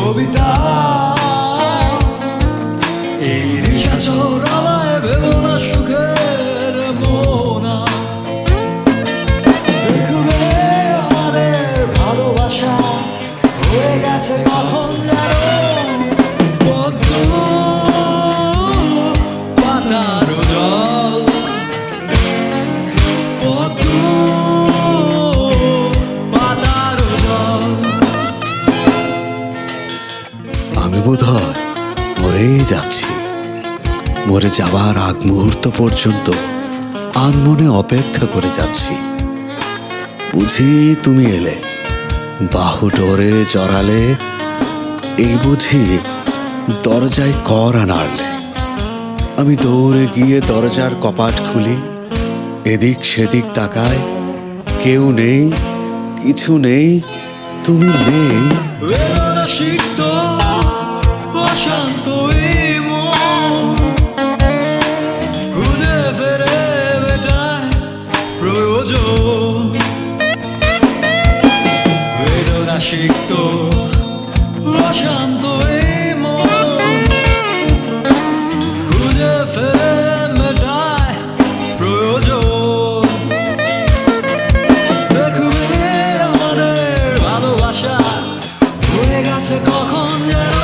কবিতা এই নিশাচর আমায় ভেবো না সুখের মোনা। দেখবে আমাদের ভালোবাসা হয়ে গেছে কখন যেন পদ্ম পাতার জল, পদ্ম পাতার জল। আমি বোধহয় মরেই যাচ্ছি। মরে যাবার আগ মুহূর্ত পর্যন্ত আনমনে অপেক্ষা করে যাচ্ছি। বুঝি তুমি এলে, বাহু ডোরে জড়ালে, এই বুঝি দরজায় কড়া নাড়লে। আমি দৌড়ে গিয়ে দরজার কপাট খুলি, এদিক সেদিক তাকায়, কেউ নেই, কিছু নেই, তুমি নেই। বেদনা সিক্ত অশান্ত এই মন খুঁজে ফেরে বেটায় প্রয়োজন। বেদনা সিক্ত অশান্ত এই মন খুঁজে ফেরে বেটায় প্রয়োজন। দেখবে আমাদের ভালোবাসা হয়ে গেছে কখন যেন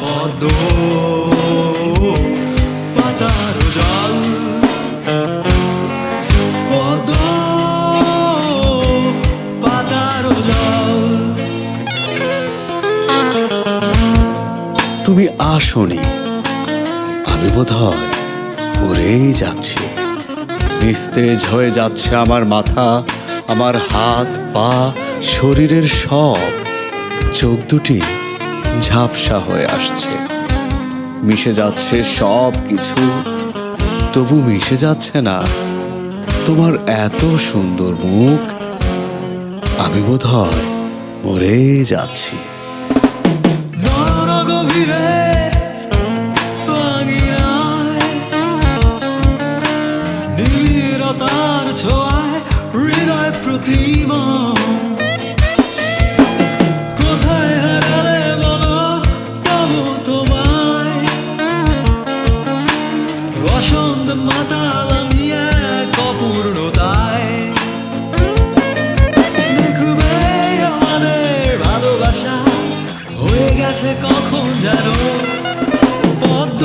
পদ্ম পাতার জল, পদ্ম পাতার জল। তুমি আসোনি, আমি বোধহয় মরেই যাচ্ছি। নিস্তেজ হয়ে যাচ্ছে আমার মাথা, আমার হাত পা, শরীরের সব। চোখ দুটি ঝাপসা হয়ে আসছে, মিশে যাচ্ছে সব কিছু, তবু মিশে যাচ্ছে না তোমার এত সুন্দর মুখ। আমি বোধহয় মরেই যাচ্ছি। নয়ন গভীরে ভাঙিয়ায় নীরতার ছোঁয়ায় হৃদয় প্রতিমা। কোথায় হারালে বলো পাবো তোমায়, বসন্ত মাতাল আমি এক অপূর্ণতায়। দেখবে আমাদের ভালোবাসা হয়ে গেছে কখন যেন পদ্ম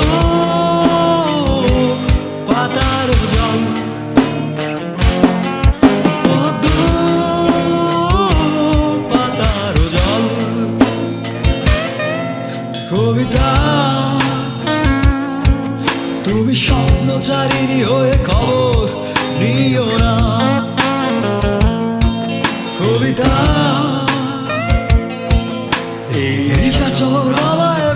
পাতার জল, পদ্ম পাতার জল। কবিতা তুমি স্বপ্নচারিণী হয়ে খবর নিও না। কবিতা এই নিশাচর আমায়